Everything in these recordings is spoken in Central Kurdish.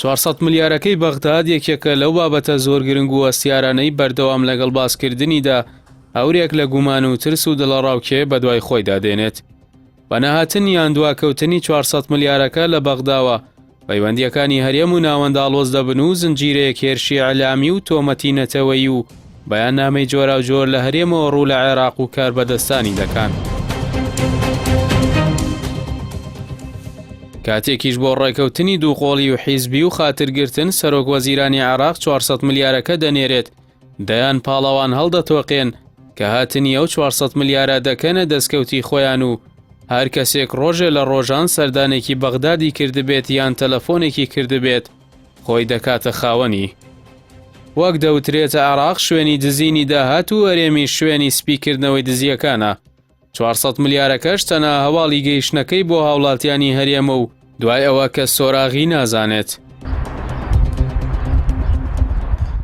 400 ملیارەکەی بەغداد یەکێکە لەو بابەتە زۆر گرنگ و ئەستیارانەی بەردەوام لەگەڵ باسکردنیدا هەورێک لە گومان و ترس و دڵەڕاوکێ بەدوای خۆیدا دێنێت. بەنەهاتن یان دواکەوتنی 400 ملیارەکە لە بەغداوە پەیوەندیەکانی هەرێم و ناوەندە ئاڵۆز دەبن و زنجیرەیەک هێرشی ئەعلامی و تۆمەتی نەتەوەیی و بەیاننامەی جۆرا و جۆر لە هەرێمەوە ڕوو لە عێراق و کاربەدەستانی دەکەن. کاتێکیش بۆ ڕێکەوتنی دووقۆڵی و حیزبی و خاترگرتن سەرۆک وەزیرانی عێراق 400 ملیارەکە دەنێرێت، دەیان پاڵەوان هەڵدەتۆقێن کە هاتنی ئەو 400 ملیارە دەکەنە دەستکەوتی خۆیان و هەر کەسێک ڕۆژێ لە ڕۆژان سەردانێکی بەغدادی کردبێت یان تەلەفۆنێکی کردبێت خۆی دەکاتە خاوەنی. وەک دەوترێتە عێراق شوێنی دزینی داهات و هەرێمی شوێنی سپیکردنەوەی دزیەکانە. 400 ملیارەکەش تەنها هەواڵی گەیشتنەکەی بۆ هاوڵاتیانی هەرێمە و دوای ئەوە کە سۆراغی نازانێت.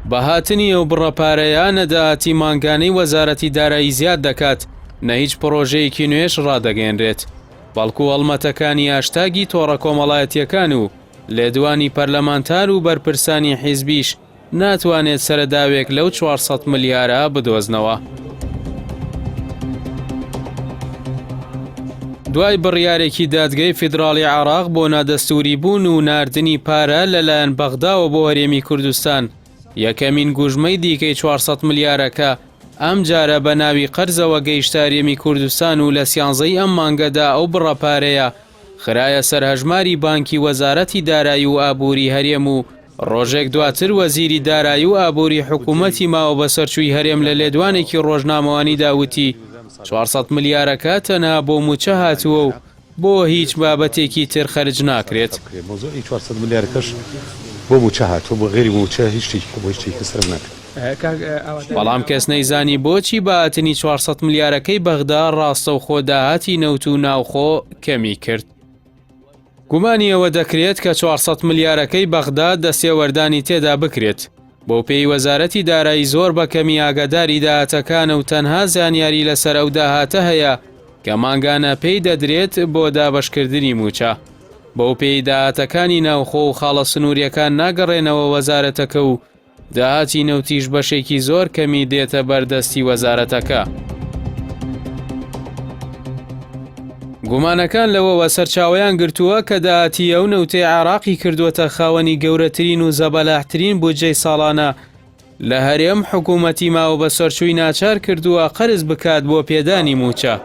بەهاتنی ئەو بڕەپارەیە نەداهاتی مانگانەی وەزارەتی دارایی زیاد دەکات، نە هیچ پرۆژەیەکی نوێش ڕادەگەێنرێت، بەڵکو هەڵمەتەکانی هاشتاگی تۆڕە کۆمەڵایەتیەکان و لێدوانی پەرلەمانتار و بەرپرسانی حیزبیش ناتوانێت سەرەداوێک لەو 400 ملیارە بدۆزنەوە. دوای بڕیارێکی دادگای فیدراڵی عێراق بۆ نادەستوری بوون و ناردنی پارە لەلایەن بەغداوە بۆ هەرێمی کوردستان، یەکەمین گوژمەی دیکەی 400 ملیارەکە ئەم جارە بە ناوی قەرزەوە گەیشتە هەرێمی کوردستان و لە 11ی ئەم مانگەدا ئەو بڕەپارەیە خرایە سەر هەژماری بانکی وەزارەتی دارایی و ئابووری هەرێم و ڕۆژێک دواتر وەزیری دارایی و ئابووری حکوومەتی ماوە بە سەرچووی هەرێم لە لێدوانێکی ڕۆژنامەوانی داوتی 400 ملیارەکە تەنها بۆ موچە هاتووە و بۆ هیچ بابەتێکی تر خەرج ناکرێت. 400 ملیارەکەش بۆ موچە هاتووە، بۆ غێری موچە هیچ شتێکی بۆ شتێکی سەر ناکرێت. بەڵام کەس نەیزانی بۆچی بەهاتنی 400 ملیارەکەی بەغدا ڕاستە و خۆداهاتی نەوت و ناوخۆ کەمی کرد. گومانی ئەوە دەکرێت کە 400 ملیارەکەی بەغدا دەستێوەردانی تێدا بکرێت. بۆ پێی وەزارەتی دارایی زۆر بە کەمی ئاگاداری داهاتەکانە و تەنها زانیاری لەسەر ئەو داهاتە هەیە کە مانگانە پێی دەدرێت بۆ دابەشکردنی موچە. بۆ پێی داهاتەکانی ناوخۆ و خاڵە سنووریەکان ناگەڕێنەوە وەزارەتەکە و داهاتی نەوتیش بەشێکی زۆر کەمی دێتە بەردەستی وەزارەتەکە. گومانەکان لەوەوە سەرچاوەیان گرتووە کە داهاتی ئەو نەوتەی عێراقی کردووەتە خاوەنی گەورەترین و زەبەلاحترین بودجەی ساڵانە لە هەرێم حکوومەتی ماوە بە سەرچووی ناچار کردووە قەرز بکات بۆ پێدانی موچە.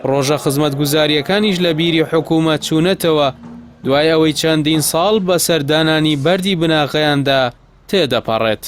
ڕۆژە خزمەتگوزاریەکانیش لە بیری حکوومەت چوونەتەوە دوای ئەوەی چەندین ساڵ بە سەردانانی بەردی بناغەیاندا تێدەپەڕێت.